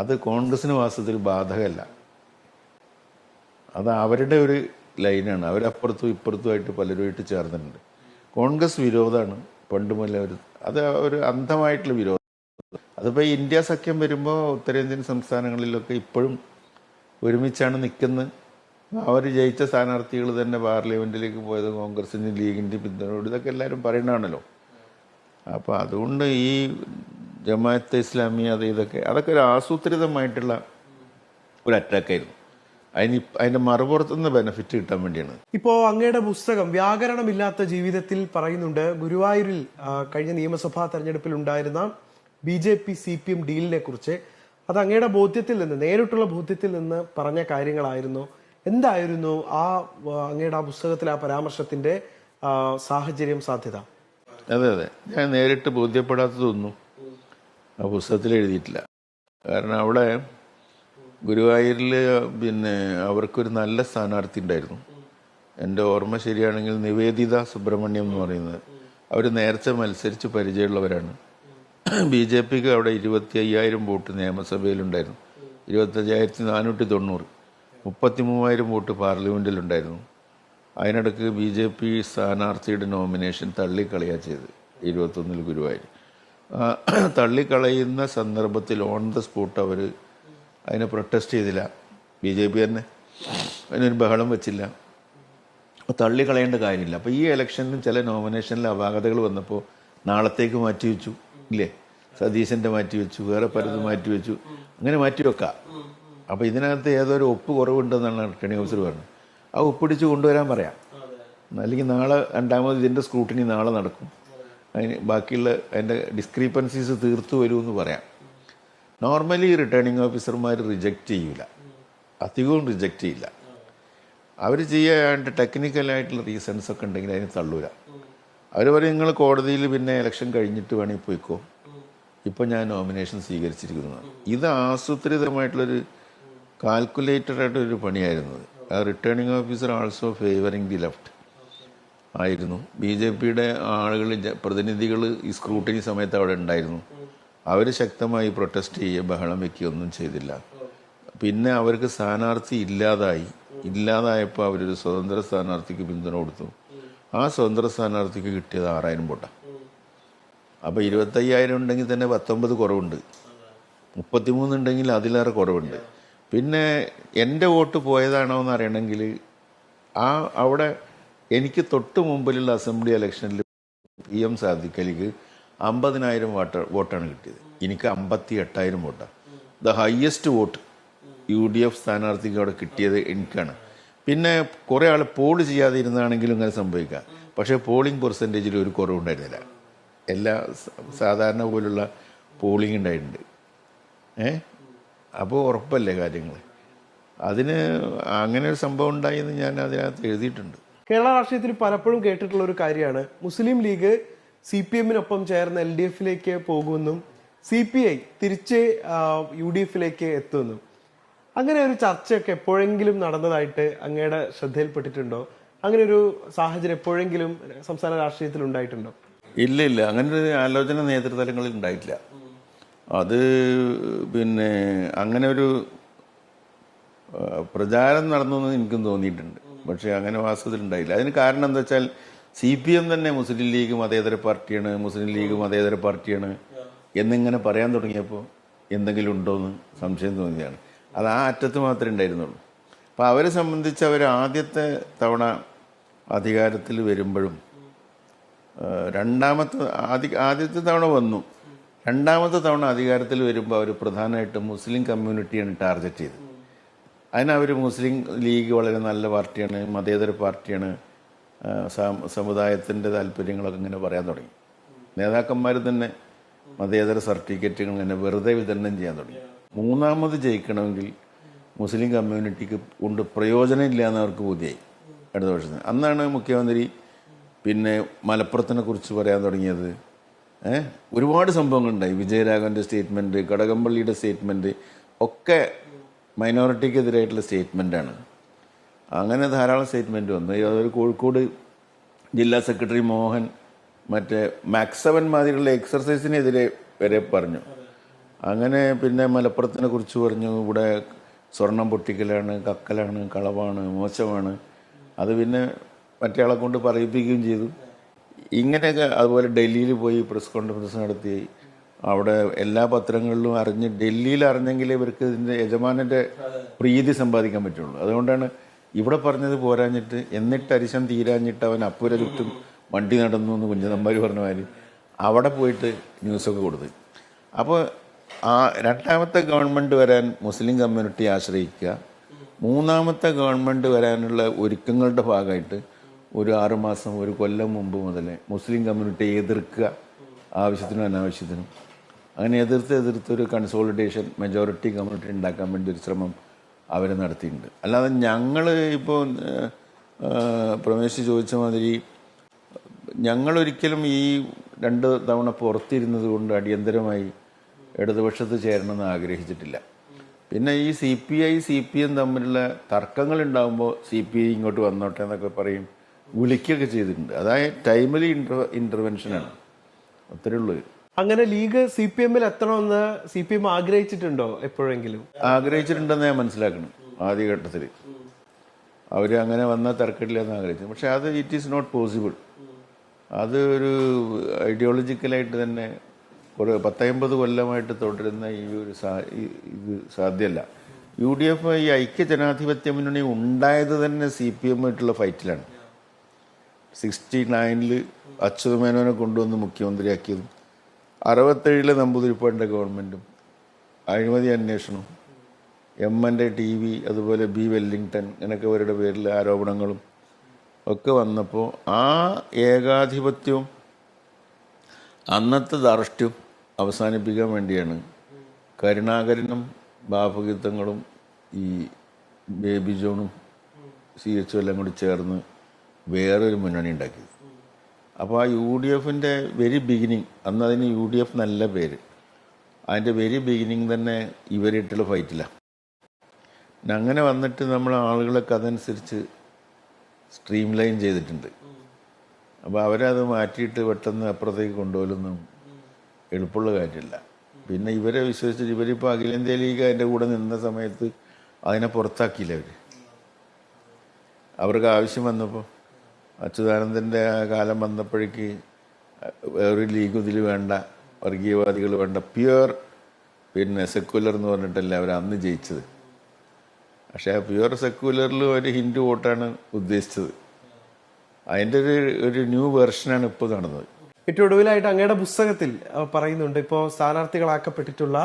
അത് കോൺഗ്രസിന് വാസ്തവത്തിൽ ബാധകമല്ല, അത് അവരുടെ ഒരു ലൈനാണ്. അവരപ്പുറത്തും ഇപ്പുറത്തുമായിട്ട് പലരുമായിട്ട് ചേർന്നിട്ടുണ്ട്. കോൺഗ്രസ് വിരോധമാണ് പണ്ട് മുതലേ അത് ഒരു അന്ധമായിട്ടുള്ള വിരോധം. അതിപ്പോൾ ഇന്ത്യ സഖ്യം വരുമ്പോൾ ഉത്തരേന്ത്യൻ സംസ്ഥാനങ്ങളിലൊക്കെ ഇപ്പോഴും ഒരുമിച്ചാണ് നിൽക്കുന്നത്. അവർ ജയിച്ച സ്ഥാനാർത്ഥികൾ തന്നെ പാർലമെൻറ്റിലേക്ക് പോയത് കോൺഗ്രസിൻ്റെ ലീഗിൻ്റെ പിന്തുണയോട്, ഇതൊക്കെ എല്ലാവരും പറയുന്നതാണല്ലോ. അപ്പോൾ അതുകൊണ്ട് ഈ ജമാഅത്തെ ഇസ്ലാമി അതൊക്കെ ഒരു ആസൂത്രിതമായിട്ടുള്ള ഒരു അറ്റാക്കായിരുന്നു. അതിൻ്റെ മറുപുറത്തുനിന്ന് ബെനിഫിറ്റ് കിട്ടാൻ വേണ്ടിയാണ്. ഇപ്പോൾ അങ്ങയുടെ പുസ്തകം വ്യാകരണമില്ലാത്ത ജീവിതത്തിൽ പറയുന്നുണ്ട്, ഗുരുവായൂരിൽ കഴിഞ്ഞ നിയമസഭാ തെരഞ്ഞെടുപ്പിൽ ഉണ്ടായിരുന്ന BJP CPM ഡീലിനെ കുറിച്ച്. അത് അങ്ങയുടെ ബോധ്യത്തിൽ നിന്ന്, നേരിട്ടുള്ള ബോധ്യത്തിൽ നിന്ന് പറഞ്ഞ കാര്യങ്ങളായിരുന്നു. എന്തായിരുന്നു അങ്ങയുടെ ആ പുസ്തകത്തിലെ ആ പരാമർശത്തിന്റെ സാഹചര്യം, സാധ്യത? അതെ, ഞാൻ നേരിട്ട് ബോധ്യപ്പെടാത്തതൊന്നും ആ പുസ്തകത്തിൽ എഴുതിയിട്ടില്ല. കാരണം അവിടെ ഗുരുവായൂരിൽ അവർക്കൊരു നല്ല സ്ഥാനാർത്ഥി ഉണ്ടായിരുന്നു. എൻ്റെ ഓർമ്മ ശരിയാണെങ്കിൽ നിവേദിത സുബ്രഹ്മണ്യം എന്ന് പറയുന്നത്. അവർ നേരത്തെ മത്സരിച്ച് പരിചയമുള്ളവരാണ്. BJPക്ക് അവിടെ 25,000 വോട്ട് നിയമസഭയിലുണ്ടായിരുന്നു, 25,490. 33,000 വോട്ട് പാർലമെൻറ്റിലുണ്ടായിരുന്നു. അതിനിടയ്ക്ക് BJP സ്ഥാനാർത്ഥിയുടെ നോമിനേഷൻ തള്ളിക്കളയുക ചെയ്ത് 21 ഗുരുവായൂർ. തള്ളിക്കളയുന്ന സന്ദർഭത്തിൽ ഓൺ ദ സ്പോട്ട് അവർ അതിനെ പ്രൊട്ടസ്റ്റ് ചെയ്തില്ല. BJP തന്നെ അതിനൊരു ബഹളം വെച്ചില്ല. തള്ളിക്കളയേണ്ട കാര്യമില്ല. അപ്പോൾ ഈ ഇലക്ഷനിലും ചില നോമിനേഷനിൽ അപാകതകൾ വന്നപ്പോൾ നാളത്തേക്ക് മാറ്റിവെച്ചു, ഇല്ലേ? സതീശൻ്റെ മാറ്റിവെച്ചു, വേറെ പലതും മാറ്റിവെച്ചു, അങ്ങനെ മാറ്റിവെക്കാം. അപ്പോൾ ഇതിനകത്ത് ഏതൊരു ഒപ്പ് കുറവുണ്ടെന്നാണ് റിട്ടേണിംഗ് ഓഫീസർ പറഞ്ഞത്. ആ ഒപ്പിടിച്ച് കൊണ്ടുവരാൻ പറയാം, അല്ലെങ്കിൽ നാളെ രണ്ടാമത് ഇതിൻ്റെ സ്ക്രൂട്ടിനി നാളെ നടക്കും, അതിന് ബാക്കിയുള്ള അതിൻ്റെ ഡിസ്ക്രീപ്പൻസീസ് തീർത്തു വരുമെന്ന് പറയാം. നോർമലി റിട്ടേണിംഗ് ഓഫീസർമാർ റിജക്റ്റ് ചെയ്യില്ല, അധികവും റിജക്റ്റ് ചെയ്യില്ല. അവർ ചെയ്യാണ്ട് ടെക്നിക്കലായിട്ടുള്ള റീസൺസ് ഒക്കെ ഉണ്ടെങ്കിൽ അതിന് തള്ളൂല. അവർ പറയും നിങ്ങൾ കോടതിയിൽ പിന്നെ ഇലക്ഷൻ കഴിഞ്ഞിട്ട് വേണമെങ്കിൽ പോയിക്കോ, ഇപ്പം ഞാൻ നോമിനേഷൻ സ്വീകരിച്ചിരിക്കുന്നു. ഇത് ആസൂത്രിതമായിട്ടുള്ളൊരു കാൽക്കുലേറ്റഡ് ആയിട്ടൊരു പണിയായിരുന്നത്. ആ returning officer also favouring the left ആയിരുന്നു. BJPയുടെ ആളുകൾ, പ്രതിനിധികൾ ഈ സ്ക്രൂട്ടിനി സമയത്ത് അവിടെ ഉണ്ടായിരുന്നു. അവർ ശക്തമായി പ്രൊട്ടസ്റ്റ് ചെയ്യുക, ബഹളം വയ്ക്കുക ഒന്നും ചെയ്തില്ല. പിന്നെ അവർക്ക് സ്ഥാനാർത്ഥി ഇല്ലാതായപ്പോൾ അവരൊരു സ്വതന്ത്ര സ്ഥാനാർത്ഥിക്ക് പിന്തുണ കൊടുത്തു. ആ സ്വതന്ത്ര സ്ഥാനാർത്ഥിക്ക് കിട്ടിയത് 6,000 വോട്ടാണ്. അപ്പോൾ 25,000 ഉണ്ടെങ്കിൽ തന്നെ 19 കുറവുണ്ട്, 33 ഉണ്ടെങ്കിൽ അതിലേറെ കുറവുണ്ട്. പിന്നെ എൻ്റെ വോട്ട് പോയതാണോ എന്ന് അറിയണമെങ്കിൽ അവിടെ എനിക്ക് തൊട്ട് മുമ്പിലുള്ള അസംബ്ലി ഇലക്ഷനിൽ PM സാദിഖ് അലിക്ക് 50,000 വോട്ടാണ് കിട്ടിയത്. എനിക്ക് 58,000 വോട്ടാണ്. ദ ഹയസ്റ്റ് വോട്ട് UDF സ്ഥാനാർത്ഥിക്ക് അവിടെ കിട്ടിയത് എനിക്കാണ്. പിന്നെ കുറേ ആൾ പോൾ ചെയ്യാതെ ഇരുന്നാണെങ്കിലും ഇങ്ങനെ സംഭവിക്കാം. പക്ഷേ പോളിംഗ് പെർസെൻറ്റേജിൽ ഒരു കുറവുണ്ടായിരുന്നില്ല. എല്ലാ സാധാരണ പോലുള്ള പോളിംഗ് ഉണ്ടായിട്ടുണ്ട്. അപ്പോൾ ഉറപ്പല്ലേ കാര്യങ്ങൾ. അതിന് അങ്ങനെ ഒരു സംഭവം ഉണ്ടായെന്ന് ഞാൻ അതിനകത്ത് എഴുതിയിട്ടുണ്ട്. കേരള രാഷ്ട്രീയത്തിൽ പലപ്പോഴും കേട്ടിട്ടുള്ള ഒരു കാര്യമാണ്, മുസ്ലിം ലീഗ് CPM-നൊപ്പം ചേർന്ന് LDF-ലേക്ക് പോകുമെന്നും CPI തിരിച്ച് UDF-ലേക്ക് എത്തുമെന്നും. അങ്ങനെ ഒരു ചർച്ചയൊക്കെ എപ്പോഴെങ്കിലും നടന്നതായിട്ട് അങ്ങയുടെ ശ്രദ്ധയിൽപ്പെട്ടിട്ടുണ്ടോ? അങ്ങനെ ഒരു സാഹചര്യം എപ്പോഴെങ്കിലും സംസ്ഥാന രാഷ്ട്രീയത്തിൽ ഉണ്ടായിട്ടുണ്ടോ? ഇല്ല, അങ്ങനെ ഒരു ആലോചന നേതൃതലങ്ങളിൽ ഉണ്ടായിട്ടില്ല. അത് അങ്ങനെ ഒരു പ്രചാരം നടന്നു എന്ന് എനിക്കും തോന്നിയിട്ടുണ്ട്. പക്ഷേ അങ്ങനെ വാസ്തവത്തിൽ ഉണ്ടായില്ല. അതിന് കാരണം എന്താ വെച്ചാൽ CPM തന്നെ മുസ്ലിം ലീഗ് മതേതര പാർട്ടിയാണ്, മുസ്ലിം ലീഗ് മതേതര പാർട്ടിയാണ് എന്നിങ്ങനെ പറയാൻ തുടങ്ങിയപ്പോൾ എന്തെങ്കിലും ഉണ്ടോയെന്ന് സംശയം തോന്നിയതാണ്. അത് ആ അറ്റത്ത് മാത്രമേ ഉണ്ടായിരുന്നുള്ളൂ. അപ്പോൾ അവരെ സംബന്ധിച്ച് അവർ ആദ്യത്തെ തവണ അധികാരത്തിൽ വരുമ്പോഴും ആദ്യത്തെ തവണ വന്നു, രണ്ടാമത്തെ തവണ അധികാരത്തിൽ വരുമ്പോൾ അവർ പ്രധാനമായിട്ടും മുസ്ലിം കമ്മ്യൂണിറ്റിയാണ് ടാർഗറ്റ് ചെയ്തത്. അതിനവർ മുസ്ലിം ലീഗ് വളരെ നല്ല പാർട്ടിയാണ്, മതേതര പാർട്ടിയാണ്, സമുദായത്തിൻ്റെ താല്പര്യങ്ങളൊക്കെ ഇങ്ങനെ പറയാൻ തുടങ്ങി. നേതാക്കന്മാർ തന്നെ മതേതര സർട്ടിഫിക്കറ്റുകൾ ഇങ്ങനെ വെറുതെ വിതരണം ചെയ്യാൻ തുടങ്ങി. മൂന്നാമത് ജയിക്കണമെങ്കിൽ മുസ്ലിം കമ്മ്യൂണിറ്റിക്ക് കൊണ്ട് പ്രയോജനമില്ല എന്ന് അവർക്ക് ബോധ്യമായി അടുത്ത വർഷത്തിന്. അന്നാണ് മുഖ്യമന്ത്രി പിന്നെ മലപ്പുറത്തിനെ കുറിച്ച് പറയാൻ തുടങ്ങിയത്. ഒരുപാട് സംഭവങ്ങളുണ്ടായി. വിജയരാഘവൻ്റെ സ്റ്റേറ്റ്മെൻറ്റ്, കടകംപള്ളിയുടെ സ്റ്റേറ്റ്മെൻറ്റ് ഒക്കെ മൈനോറിറ്റിക്കെതിരായിട്ടുള്ള സ്റ്റേറ്റ്മെൻറ്റാണ്. അങ്ങനെ ധാരാളം സ്റ്റേറ്റ്മെൻറ്റ് വന്നു. അതൊരു കോഴിക്കോട് ജില്ലാ സെക്രട്ടറി മോഹൻ മറ്റേ മാക്സവൻ മാതിരിയുള്ള എക്സർസൈസിനെതിരെ വരെ പറഞ്ഞു. അങ്ങനെ പിന്നെ മലപ്പുറത്തിനെ കുറിച്ച് പറഞ്ഞു, ഇവിടെ സ്വർണം പൊട്ടിക്കലാണ്, കക്കലാണ്, കളവാണ്, മോശമാണ്. അത് പിന്നെ മറ്റേ ആളെ കൊണ്ട് പറയിപ്പിക്കുകയും ചെയ്തു. ഇങ്ങനെയൊക്കെ. അതുപോലെ ഡൽഹിയിൽ പോയി പ്രസ് കോൺഫറൻസ് നടത്തി. അവിടെ എല്ലാ പത്രങ്ങളിലും അറിഞ്ഞ്, ഡൽഹിയിൽ അറിഞ്ഞെങ്കിലേ ഇവർക്ക് ഇതിൻ്റെ യജമാനൻ്റെ പ്രീതി സമ്പാദിക്കാൻ പറ്റുള്ളൂ. അതുകൊണ്ടാണ് ഇവിടെ പറഞ്ഞത് പോരാഞ്ഞിട്ട്, എന്നിട്ട് അരിശം തീരാഞ്ഞിട്ട് അവൻ അപ്പുര ചുറ്റും വണ്ടി നടന്നു എന്ന് കുഞ്ഞനമ്മാർ പറഞ്ഞ മാതിരി അവിടെ പോയിട്ട് ന്യൂസൊക്കെ കൊടുത്ത്. അപ്പോൾ രണ്ടാമത്തെ ഗവൺമെൻറ് വരാൻ മുസ്ലിം കമ്മ്യൂണിറ്റി ആശ്രയിക്കുക, മൂന്നാമത്തെ ഗവൺമെൻറ് വരാനുള്ള ഒരുക്കങ്ങളുടെ ഭാഗമായിട്ട് ഒരു 6 മാസം, ഒരു കൊല്ലം മുമ്പ് മുതൽ മുസ്ലിം കമ്മ്യൂണിറ്റിയെ എതിർക്കുക, ആവശ്യത്തിനും അനാവശ്യത്തിനും. അങ്ങനെ എതിർത്ത് ഒരു കൺസോളിഡേഷൻ മെജോറിറ്റി കമ്മ്യൂണിറ്റി ഉണ്ടാക്കാൻ വേണ്ടി ഒരു ശ്രമം അവർ നടത്തിയിട്ടുണ്ട്. അല്ലാതെ ഞങ്ങൾ ഇപ്പോൾ പ്രമേശ് ചോദിച്ച മാതിരി ഞങ്ങളൊരിക്കലും ഈ 2 തവണ പുറത്തിരുന്നത് കൊണ്ട് അടിയന്തരമായി ഇടതുപക്ഷത്ത് ചേരണമെന്ന് ആഗ്രഹിച്ചിട്ടില്ല. പിന്നെ ഈ CPI CPM തമ്മിലുള്ള തർക്കങ്ങളുണ്ടാകുമ്പോൾ CPI ഇങ്ങോട്ട് വന്നോട്ടെ എന്നൊക്കെ പറയും, വിളിക്കുകയൊക്കെ ചെയ്തിട്ടുണ്ട്. അതായത് ടൈമലി ഇൻ്റർവെൻഷനാണ്, അത്രയേ ഉള്ളൂ. അങ്ങനെ ലീഗ് CPM-ൽ എത്തണമെന്ന് CPM ആഗ്രഹിച്ചിട്ടുണ്ടോ എപ്പോഴെങ്കിലും? ആഗ്രഹിച്ചിട്ടുണ്ടെന്ന് ഞാൻ മനസ്സിലാക്കണം. ആദ്യഘട്ടത്തിൽ അവർ അങ്ങനെ വന്നാൽ തർക്കമില്ല എന്ന് ആഗ്രഹിച്ചു. പക്ഷെ അത് ഇറ്റ് ഈസ് നോട്ട് പോസിബിൾ. അത് ഒരു ഐഡിയോളജിക്കലായിട്ട് തന്നെ കുറേ 10-50 കൊല്ലമായിട്ട് തുടരുന്ന ഈ ഒരു ഇത് സാധ്യമല്ല. UDF ഈ ഐക്യ ജനാധിപത്യ മുന്നണി ഉണ്ടായത് തന്നെ CPM-ആയിട്ടുള്ള ഫൈറ്റിലാണ്. 69-ൽ അച്യുതമേനോനെ കൊണ്ടുവന്ന് മുഖ്യമന്ത്രിയാക്കിയതും 67-ലെ നമ്പൂതിരിപ്പാടിൻ്റെ ഗവൺമെൻറ്റും അഴിമതി അന്വേഷണവും MN-ന്റെ TV, അതുപോലെ B. വെല്ലിംഗ്ടൺ, ഇങ്ങനെയൊക്കെ അവരുടെ പേരിൽ ആരോപണങ്ങളും ഒക്കെ വന്നപ്പോൾ ആ ഏകാധിപത്യവും അന്നത്തെ ധാർഷ്ട്യവും അവസാനിപ്പിക്കാൻ വേണ്ടിയാണ് കരുണാകരനും ഭാവഗീതങ്ങളും ഈ ബേബി ജോണും CH എല്ലാം കൂടി ചേർന്ന് വേറൊരു മുന്നണി ഉണ്ടാക്കിയത്. അപ്പോൾ ആ UDF-ൻ്റെ വെരി ബിഗിനിങ്, അന്ന് അതിന് UDF നല്ല പേര്, അതിൻ്റെ വെരി ബിഗിനിങ് തന്നെ ഇവരായിട്ടുള്ള ഫൈറ്റിലാണ്. അങ്ങനെ വന്നിട്ട് നമ്മൾ ആളുകളൊക്കെ അതനുസരിച്ച് സ്ട്രീം ലൈൻ ചെയ്തിട്ടുണ്ട്. അപ്പോൾ അവരത് മാറ്റിയിട്ട് പെട്ടെന്ന് അപ്പുറത്തേക്ക് കൊണ്ടുപോലൊന്നും എളുപ്പമുള്ള കാര്യമില്ല. പിന്നെ ഇവരെ വിശ്വസിച്ചിട്ട് ഇവരിപ്പോൾ അഖിലേന്ത്യാ ലീഗ് അതിൻ്റെ കൂടെ നിന്ന സമയത്ത് അതിനെ പുറത്താക്കിയില്ല അവർ. അവർക്ക് ആവശ്യം വന്നപ്പോൾ അച്യുതാനന്ദൻ്റെ ആ കാലം വന്നപ്പോഴേക്ക് ഒരു ലീഗ് ഇതിൽ വേണ്ട, വർഗീയവാദികൾ വേണ്ട, പ്യുവർ പിന്നെ സെക്യുലർ എന്ന് പറഞ്ഞിട്ടല്ലേ അവർ അന്ന് ജയിച്ചത്. പക്ഷേ ആ പ്യുവർ സെക്യുലറിൽ ഒരു ഹിന്ദു വോട്ടാണ് ഉദ്ദേശിച്ചത്. അതിൻ്റെ ഒരു ന്യൂ വെർഷനാണ് ഇപ്പോൾ നടന്നത്. ഏറ്റവും ഒടുവിലായിട്ട് അങ്ങയുടെ പുസ്തകത്തിൽ പറയുന്നുണ്ട്, ഇപ്പോൾ സ്ഥാനാർത്ഥികളാക്കപ്പെട്ടിട്ടുള്ള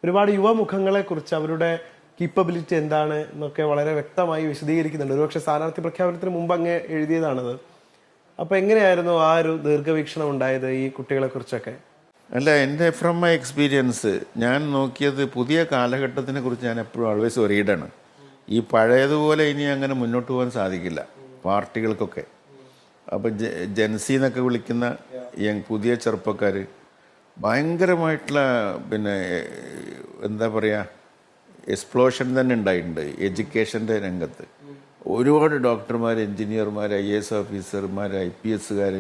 ഒരുപാട് യുവമുഖങ്ങളെ കുറിച്ച്, അവരുടെ കീപ്പബിലിറ്റി എന്താണ് എന്നൊക്കെ വളരെ വ്യക്തമായി വിശദീകരിക്കുന്നുണ്ട്. ഒരുപക്ഷെ സ്ഥാനാർത്ഥി പ്രഖ്യാപനത്തിന് മുമ്പ് അങ്ങ് എഴുതിയതാണത്. അപ്പോൾ എങ്ങനെയായിരുന്നു ആ ഒരു ദീർഘവീക്ഷണം ഉണ്ടായത് ഈ കുട്ടികളെ കുറിച്ചൊക്കെ? അല്ല, എൻ്റെ ഫ്രം മൈ എക്സ്പീരിയൻസ് ഞാൻ നോക്കിയത് പുതിയ കാലഘട്ടത്തിനെ കുറിച്ച് ഞാൻ എപ്പോഴും ഓൾവേസ് ഒറീഡാണ്. ഈ പഴയതുപോലെ ഇനി അങ്ങനെ മുന്നോട്ട് പോകാൻ സാധിക്കില്ല പാർട്ടികൾക്കൊക്കെ. അപ്പോൾ ജെൻസി എന്നൊക്കെ വിളിക്കുന്ന പുതിയ ചെറുപ്പക്കാർ ഭയങ്കരമായിട്ടുള്ള പിന്നെ എന്താ പറയുക എക്സ്പ്ലോഷൻ തന്നെ ഉണ്ടായിട്ടുണ്ട് എഡ്യൂക്കേഷൻ്റെ രംഗത്ത്. ഒരുപാട് ഡോക്ടർമാർ, എൻജിനീയർമാർ, IAS ഓഫീസർമാർ, IPSകാർ,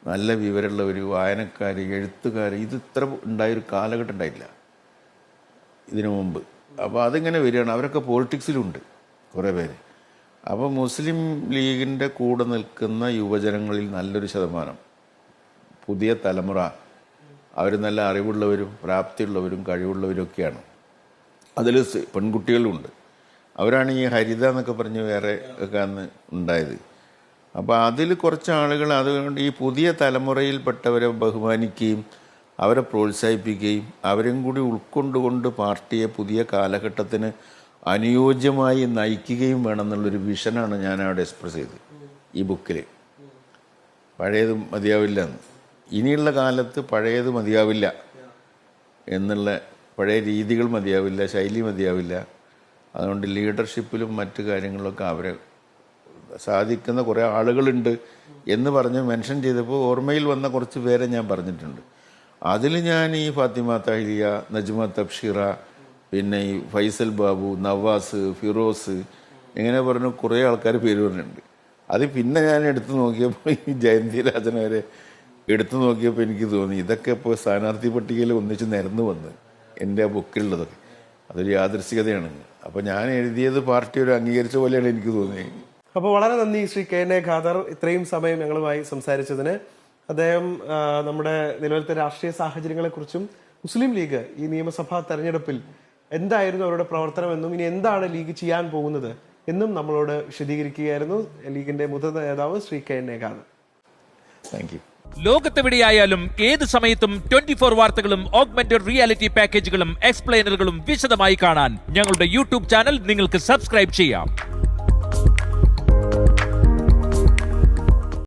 നല്ല വിവരമുള്ളവർ, വായനക്കാർ, എഴുത്തുകാർ, ഇത് ഇത്ര ഉണ്ടായൊരു കാലഘട്ടം ഉണ്ടായില്ല ഇതിനു മുമ്പ്. അപ്പോൾ അതിങ്ങനെ വരികയാണ്. അവരൊക്കെ പോളിറ്റിക്സിലുണ്ട് കുറേ പേര്. അപ്പോൾ മുസ്ലിം ലീഗിൻ്റെ കൂടെ നിൽക്കുന്ന യുവജനങ്ങളിൽ നല്ലൊരു ശതമാനം പുതിയ തലമുറ അവർ നല്ല അറിവുള്ളവരും പ്രാപ്തിയുള്ളവരും കഴിവുള്ളവരും ഒക്കെയാണ്. അതിൽ പെൺകുട്ടികളുമുണ്ട്. അവരാണ് ഈ ഹരിത എന്നൊക്കെ പറഞ്ഞ് വേറെ ഒക്കെ അന്ന് ഉണ്ടായത്. അപ്പോൾ അതിൽ കുറച്ച് ആളുകൾ അതുകൊണ്ട് ഈ പുതിയ തലമുറയിൽപ്പെട്ടവരെ ബഹുമാനിക്കുകയും അവരെ പ്രോത്സാഹിപ്പിക്കുകയും അവരും കൂടി ഉൾക്കൊണ്ടുകൊണ്ട് പാർട്ടിയെ പുതിയ കാലഘട്ടത്തിന് അനുയോജ്യമായി നയിക്കുകയും വേണമെന്നുള്ളൊരു വിഷനാണ് ഞാൻ അവിടെ എക്സ്പ്രസ് ചെയ്തത് ഈ ബുക്കിൽ. പഴയത് മതിയാവില്ല എന്ന്, ഇനിയുള്ള കാലത്ത് പഴയത് മതിയാവില്ല എന്നുള്ള, പഴയ രീതികൾ മതിയാവില്ല, ശൈലി മതിയാവില്ല. അതുകൊണ്ട് ലീഡർഷിപ്പിലും മറ്റു കാര്യങ്ങളിലൊക്കെ അവരെ സാധിക്കുന്ന കുറേ ആളുകളുണ്ട് എന്ന് പറഞ്ഞ് മെൻഷൻ ചെയ്തപ്പോൾ ഓർമ്മയിൽ വന്ന കുറച്ച് പേരെ ഞാൻ പറഞ്ഞിട്ടുണ്ട്. അതിൽ ഞാൻ ഈ ഫാത്തിമ താഹിലിയ, നജ്മ തബ്ഷീറ, പിന്നെ ഈ ഫൈസൽ ബാബു, നവാസ്, ഫിറോസ്, ഇങ്ങനെ പറഞ്ഞ് കുറേ ആൾക്കാർ പേര് പറഞ്ഞിട്ടുണ്ട്. അത് പിന്നെ ഞാൻ എടുത്തു നോക്കിയപ്പോൾ ഈ ജയന്തി രാജൻ വരെ എടുത്തു നോക്കിയപ്പോൾ എനിക്ക് തോന്നി ഇതൊക്കെ ഇപ്പോൾ സ്ഥാനാർത്ഥി പട്ടികയിൽ ഒന്നിച്ച് നിരന്ന് വന്ന് എൻ്റെ ആ ബുക്കിലുള്ളതൊക്കെ അതൊരു യാദൃശ്ചികതയാണ്. അപ്പോൾ ഞാൻ എഴുതിയത് പാർട്ടി ഒരു അംഗീകരിച്ച പോലെയാണ് എനിക്ക് തോന്നിയത്. അപ്പോൾ വളരെ നന്ദി ശ്രീ KN ഖാദർ, ഇത്രയും സമയം ഞങ്ങളുമായി സംസാരിച്ചതിന്. അദ്ദേഹം നമ്മുടെ നിലവിലത്തെ രാഷ്ട്രീയ സാഹചര്യങ്ങളെക്കുറിച്ചും മുസ്ലിം ലീഗ് ഈ നിയമസഭാ തെരഞ്ഞെടുപ്പിൽ എന്തായിരുന്നു അവരുടെ പ്രവർത്തനം എന്നും ഇനി എന്താണ് ലീഗ് ചെയ്യാൻ പോകുന്നത് എന്നും നമ്മളോട് വിശദീകരിക്കുകയായിരുന്നു ലീഗിന്റെ മുതിർന്ന നേതാവ് Shri KN Khader. Thank you. ലോകത്തെവിടെയായാലും ഏത് സമയത്തും 24 വാർത്തകളും ഓഗ്മെന്റഡ് റിയാലിറ്റി പാക്കേജുകളും എക്സ്പ്ലെയിനറുകളും വിശദമായി കാണാൻ ഞങ്ങളുടെ യൂട്യൂബ് ചാനൽ നിങ്ങൾക്ക് സബ്സ്ക്രൈബ് ചെയ്യാം.